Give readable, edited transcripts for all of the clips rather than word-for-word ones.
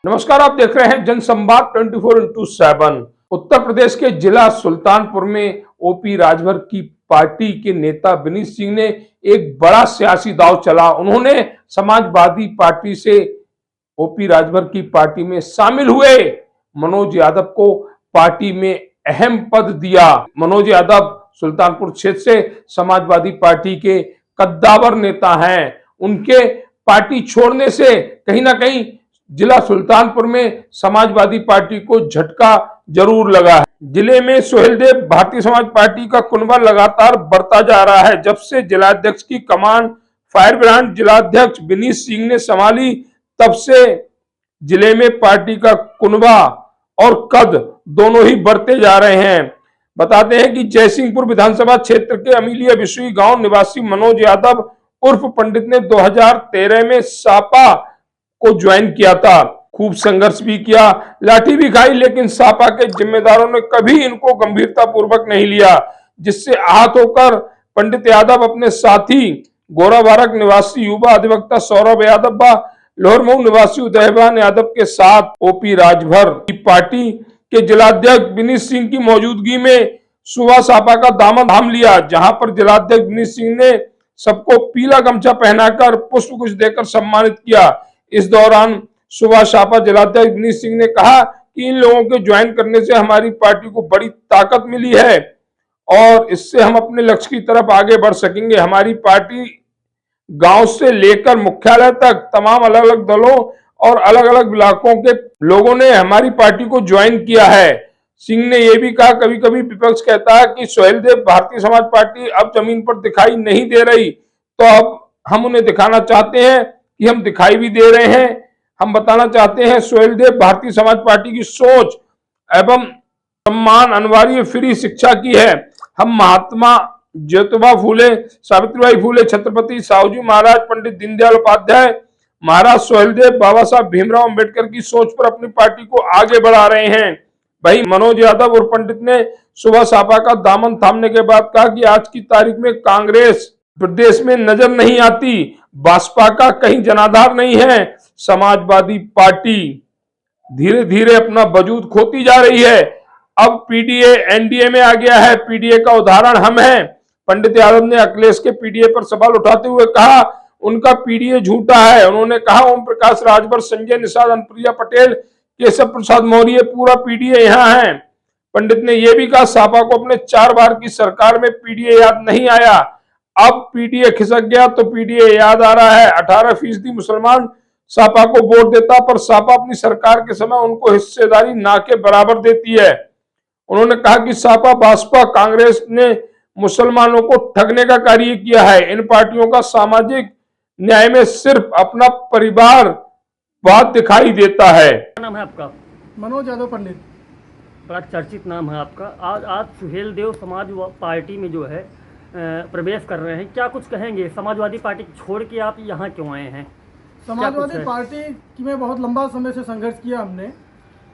नमस्कार, आप देख रहे हैं जनसंवाद 24x7। उत्तर प्रदेश के जिला सुल्तानपुर में ओपी राजभर की पार्टी के नेता विनीत सिंह ने एक बड़ा सियासी दांव चला। उन्होंने समाजवादी पार्टी से ओपी राजभर की पार्टी में शामिल हुए मनोज यादव को पार्टी में अहम पद दिया। मनोज यादव सुल्तानपुर क्षेत्र से समाजवादी पार्टी के कद्दावर नेता हैं। उनके पार्टी छोड़ने से कहीं ना कहीं जिला सुल्तानपुर में समाजवादी पार्टी को झटका जरूर लगा है। जिले में सोहेलदेव भारतीय समाज पार्टी का कुनबा लगातार बढ़ता जा रहा है। जब से जिलाध्यक्ष की कमान फायर ब्रांड जिलाध्यक्ष विनीत सिंह ने संभाली, तब से जिले में पार्टी का कुनबा और कद दोनों ही बढ़ते जा रहे हैं। बताते हैं कि जयसिंहपुर विधानसभा क्षेत्र के अमीलिया बिशुई गांव निवासी मनोज यादव उर्फ पंडित ने 2013 में सापा को ज्वाइन किया था। खूब संघर्ष भी किया, लाठी भी खाई, लेकिन सापा के जिम्मेदारों ने कभी इनको गंभीरता पूर्वक नहीं लिया, जिससे आहत होकर पंडित यादव अपने साथी गोराबारक निवासी युवा अधिवक्ता सौरभ यादव व लोहरमऊ निवासी उदयभान यादव के साथ ओपी राजभर की पार्टी के जिलाध्यक्ष विनीत सिंह की मौजूदगी में सुबह सापा का दामन थाम लिया, जहां पर जिलाध्यक्ष विनीत सिंह ने सबको पीला गमछा पहनाकर पुष्पगुच्छ देकर सम्मानित किया। इस दौरान सुबह सापा जिलाध्यक्ष विनीत सिंह ने कहा कि इन लोगों के ज्वाइन करने से हमारी पार्टी को बड़ी ताकत मिली है और इससे हम अपने लक्ष्य की तरफ आगे बढ़ सकेंगे। हमारी पार्टी गांव से लेकर मुख्यालय तक तमाम अलग अलग दलों और अलग अलग इलाकों के लोगों ने हमारी पार्टी को ज्वाइन किया है। सिंह ने यह भी कहा, कभी कभी विपक्ष कहता है कि सोहेलदेव भारतीय समाज पार्टी अब जमीन पर दिखाई नहीं दे रही, तो अब हम उन्हें दिखाना चाहते हैं कि हम दिखाई भी दे रहे हैं। हम बताना चाहते हैं, सोहेलदेव भारतीय समाज पार्टी की सोच एवं सम्मान अनिवार्य फ्री शिक्षा की है। हम महात्मा ज्योतिबा फूले, सावित्रीबाई फूले, छत्रपति साहूजी महाराज, पंडित दीनदयाल उपाध्याय, महाराज सोहेलदेव, बाबा साहब भीमराव अंबेडकर की सोच पर अपनी पार्टी को आगे बढ़ा रहे हैं। वही मनोज यादव और पंडित ने सुबह सापा का दामन थामने के बाद कहा कि आज की तारीख में कांग्रेस प्रदेश में नजर नहीं आती, बसपा का कहीं जनाधार नहीं है। समाजवादी पार्टी धीरे धीरे अपना वजूद खोती जा रही है। अब पीडीए एनडीए में आ गया है। पीडीए का उदाहरण हम हैं। पंडित यादव ने अखिलेश के पीडीए पर सवाल उठाते हुए कहा उनका पीडीए झूठा है। उन्होंने कहा ओम प्रकाश राजभर, संजय निषाद, अनुप्रिया पटेल, केशव प्रसाद मौर्य, पूरा पीडीए यहाँ है। पंडित ने यह भी कहा सापा को अपने 4 बार की सरकार में पीडीए याद नहीं आया, अब पीडीए खिसक गया तो पीडीए याद आ रहा है। 18% मुसलमान सापा को वोट देता, पर सापा अपनी सरकार के समय उनको हिस्सेदारी ना के बराबर देती है। उन्होंने कहा कि सापा, बसपा, कांग्रेस ने मुसलमानों को ठगने का कार्य किया है। इन पार्टियों का सामाजिक न्याय में सिर्फ अपना परिवार बात दिखाई देता है। क्या नाम है आपका? मनोज यादव पंडित। बड़ा चर्चित नाम है आपका। आज सोहेलदेव समाज पार्टी में जो है प्रवेश कर रहे हैं, क्या कुछ कहेंगे? समाजवादी पार्टी छोड़ के आप यहाँ क्यों आए हैं? समाजवादी पार्टी की में बहुत लंबा समय से संघर्ष किया हमने,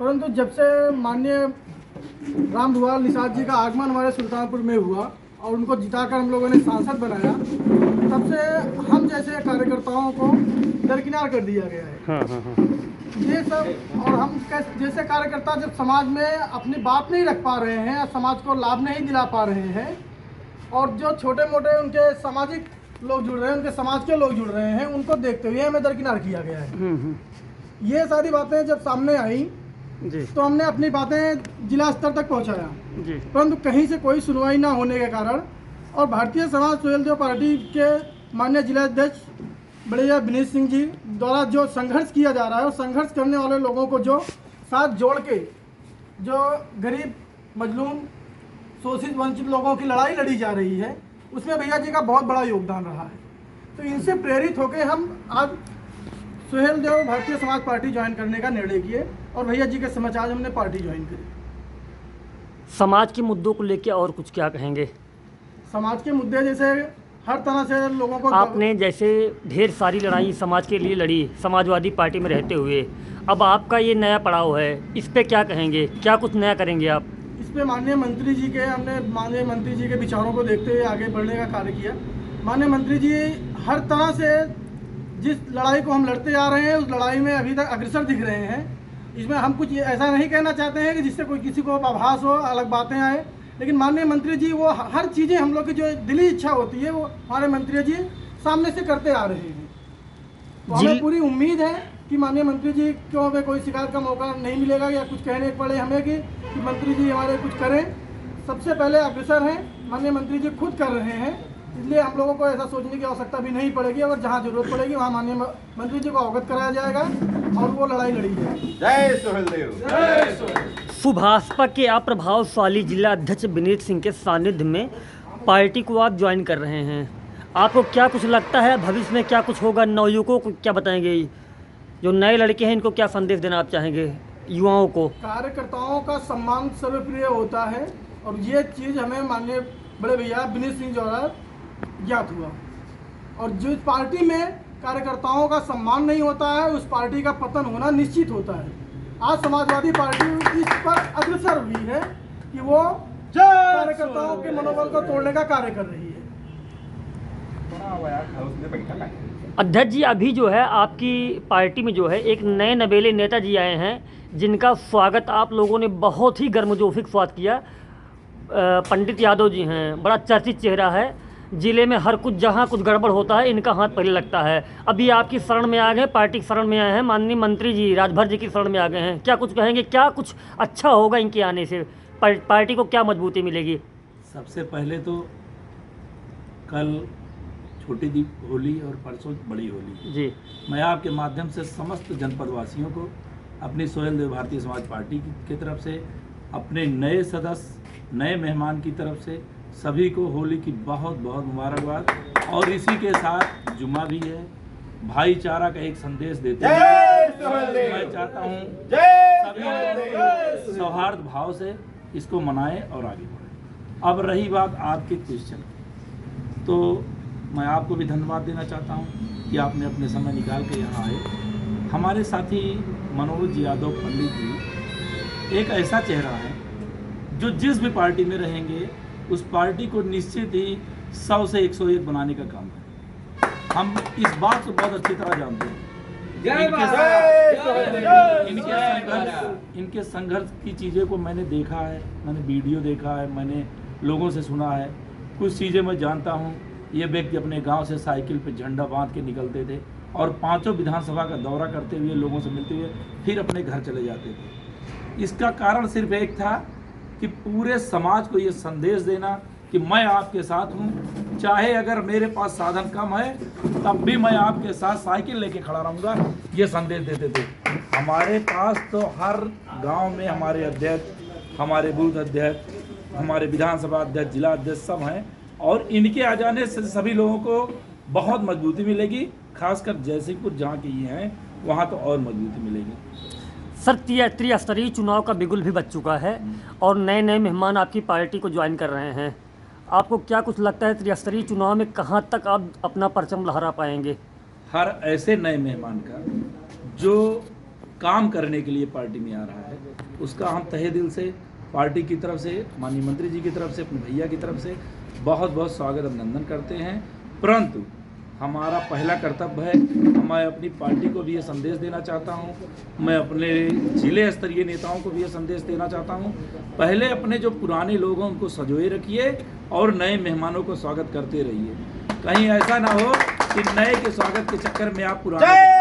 परंतु जब से माननीय रामभुआल निषाद जी का आगमन हमारे सुल्तानपुर में हुआ और उनको जिताकर हम लोगों ने सांसद बनाया, तब से हम जैसे कार्यकर्ताओं को दरकिनार कर दिया गया है। हाँ। ये सब, और हम जैसे कार्यकर्ता जब समाज में अपनी बात नहीं रख पा रहे हैं, समाज को लाभ नहीं दिला पा रहे हैं, और जो छोटे मोटे उनके सामाजिक लोग जुड़ रहे हैं, उनके समाज के लोग जुड़ रहे हैं, उनको देखते हुए हमें दरकिनार किया गया है। ये सारी बातें जब सामने आई तो हमने अपनी बातें जिला स्तर तक पहुंचाया, परंतु कहीं से कोई सुनवाई ना होने के कारण और भारतीय समाज सोहेलदेव पार्टी के माननीय जिलाध्यक्ष बड़ैया विनीत सिंह जी द्वारा जो संघर्ष किया जा रहा है, और संघर्ष करने वाले लोगों को जो साथ जोड़ के जो गरीब, मजलूम, शोषित, वंचित लोगों की लड़ाई लड़ी जा रही है, उसमें भैया जी का बहुत बड़ा योगदान रहा है। तो इनसे प्रेरित होकर हम आज सोहेलदेव भारतीय समाज पार्टी ज्वाइन करने का निर्णय किए और भैया जी के समक्ष आज हमने पार्टी ज्वाइन करी। समाज के मुद्दों को लेकर और कुछ क्या कहेंगे? समाज के मुद्दे जैसे हर तरह से लोगों को, आपने जैसे ढेर सारी लड़ाई समाज के लिए लड़ी समाजवादी पार्टी में रहते हुए, अब आपका ये नया पड़ाव है, इस पे क्या कहेंगे? क्या कुछ नया करेंगे आप? इस पे माननीय मंत्री जी के, हमने माननीय मंत्री जी के विचारों को देखते हुए आगे बढ़ने का कार्य किया। माननीय मंत्री जी हर तरह से जिस लड़ाई को हम लड़ते आ रहे हैं उस लड़ाई में अभी तक अग्रसर दिख रहे हैं। इसमें हम कुछ ऐसा नहीं कहना चाहते हैं कि जिससे कोई किसी को आभास हो, अलग बातें आए, लेकिन माननीय मंत्री जी वो हर चीज़ें हम लोग की जो दिली इच्छा होती है वो हमारे मंत्री जी सामने से करते आ रहे हैं। तो हमें पूरी उम्मीद है कि माननीय मंत्री जी को हमें कोई शिकायत का मौका नहीं मिलेगा या कुछ कहने पड़े हमें कि मंत्री जी हमारे कुछ करें। सबसे पहले अग्रसर हैं, माननीय मंत्री जी खुद कर रहे हैं, इसलिए हम लोगों को ऐसा सोचने की आवश्यकता भी नहीं पड़ेगी। अगर जहाँ जरूरत पड़ेगी वहाँ माननीय मंत्री जी को अवगत कराया जाएगा और वो लड़ाई लड़ी जाएगी। जय सुहेलदेव। जय सुहेलदेव। सुभाषपा के अप्रभावशाली जिला अध्यक्ष विनीत सिंह के सानिध्य में पार्टी को आप ज्वाइन कर रहे हैं, आपको क्या कुछ लगता है भविष्य में क्या कुछ होगा? नवयुवकों को क्या बताएंगे, जो नए लड़के हैं इनको क्या संदेश देना आप चाहेंगे युवाओं को? कार्यकर्ताओं का सम्मान सर्वप्रिय होता है और ये चीज़ हमें माननीय बड़े भैया विनीत सिंह द्वारा ज्ञात हुआ। और जिस पार्टी में कार्यकर्ताओं का सम्मान नहीं होता है उस पार्टी का पतन होना निश्चित होता है। आज समाजवादी पार्टी इस पर अग्रसर हुई है कि वो कार्यकर्ताओं के मनोबल को तोड़ने का कार्य कर रही है। अध्यक्ष जी, अभी जो है आपकी पार्टी में जो है एक नए नवेले नेताजी आए हैं जिनका स्वागत आप लोगों ने बहुत ही गर्मजोशी स्वागत किया। पंडित यादव जी हैं, बड़ा चर्चित चेहरा है, जिले में हर कुछ जहां कुछ गड़बड़ होता है इनका हाथ पहले लगता है। अभी आपकी शरण में आ गए, पार्टी की शरण में आए हैं, माननीय मंत्री जी राजभर जी की शरण में आ गए हैं, क्या कुछ कहेंगे? क्या कुछ अच्छा होगा इनके आने से? पार्टी को क्या मजबूती मिलेगी? सबसे पहले तो कल छोटी दीप होली और परसों बड़ी होली जी, मैं आपके माध्यम से समस्त जनपद वासियों को अपनी सुहेलदेव भारतीय समाज पार्टी की तरफ से, अपने नए सदस्य नए मेहमान की तरफ से सभी को होली की बहुत बहुत मुबारकबाद। और इसी के साथ जुम्मा भी है, भाईचारा का एक संदेश देते हैं। मैं चाहता हूँ सभी सौहार्द भाव से इसको मनाएं और आगे बढ़ें। अब रही बात आपके क्वेश्चन, तो मैं आपको भी धन्यवाद देना चाहता हूँ कि आपने अपने समय निकाल के यहाँ आए। हमारे साथी मनोज यादव पंडित जी एक ऐसा चेहरा है जो जिस भी पार्टी में रहेंगे उस पार्टी को निश्चित ही 100 से 101 बनाने का काम है। हम इस बात को बहुत अच्छी तरह जानते हैं। इनके संघर्ष की चीज़ें को मैंने देखा है, मैंने वीडियो देखा है, मैंने लोगों से सुना है, कुछ चीज़ें मैं जानता हूँ। ये व्यक्ति अपने गांव से साइकिल पे झंडा बांध के निकलते थे और 5 विधानसभा का दौरा करते हुए लोगों से मिलते हुए फिर अपने घर चले जाते थे। इसका कारण सिर्फ एक था कि पूरे समाज को ये संदेश देना कि मैं आपके साथ हूँ, चाहे अगर मेरे पास साधन कम है तब भी मैं आपके साथ साइकिल लेके खड़ा रहूँगा, ये संदेश देते थे। हमारे पास तो हर गांव में हमारे अध्यक्ष, हमारे बूथ अध्यक्ष, हमारे विधानसभा अध्यक्ष, जिला अध्यक्ष सब हैं और इनके आ जाने से सभी लोगों को बहुत मजबूती मिलेगी। खासकर जयसिंहपुर जहाँ के ये हैं वहाँ तो और मजबूती मिलेगी। सर, त्रिस्तरीय चुनाव का बिगुल भी बच चुका है और नए नए मेहमान आपकी पार्टी को ज्वाइन कर रहे हैं, आपको क्या कुछ लगता है त्रिस्तरीय चुनाव में कहाँ तक आप अपना परचम लहरा पाएंगे? हर ऐसे नए मेहमान का जो काम करने के लिए पार्टी में आ रहा है उसका हम तहे दिल से पार्टी की तरफ से, माननीय मंत्री जी की तरफ से, अपने भैया की तरफ से बहुत बहुत स्वागत अभिनंदन करते हैं। परंतु हमारा पहला कर्तव्य है, मैं अपनी पार्टी को भी ये संदेश देना चाहता हूँ, मैं अपने जिले स्तरीय नेताओं को भी ये संदेश देना चाहता हूँ, पहले अपने जो पुराने लोग हैं उनको संजोए रखिए और नए मेहमानों को स्वागत करते रहिए। कहीं ऐसा ना हो कि नए के स्वागत के चक्कर में आप पुराने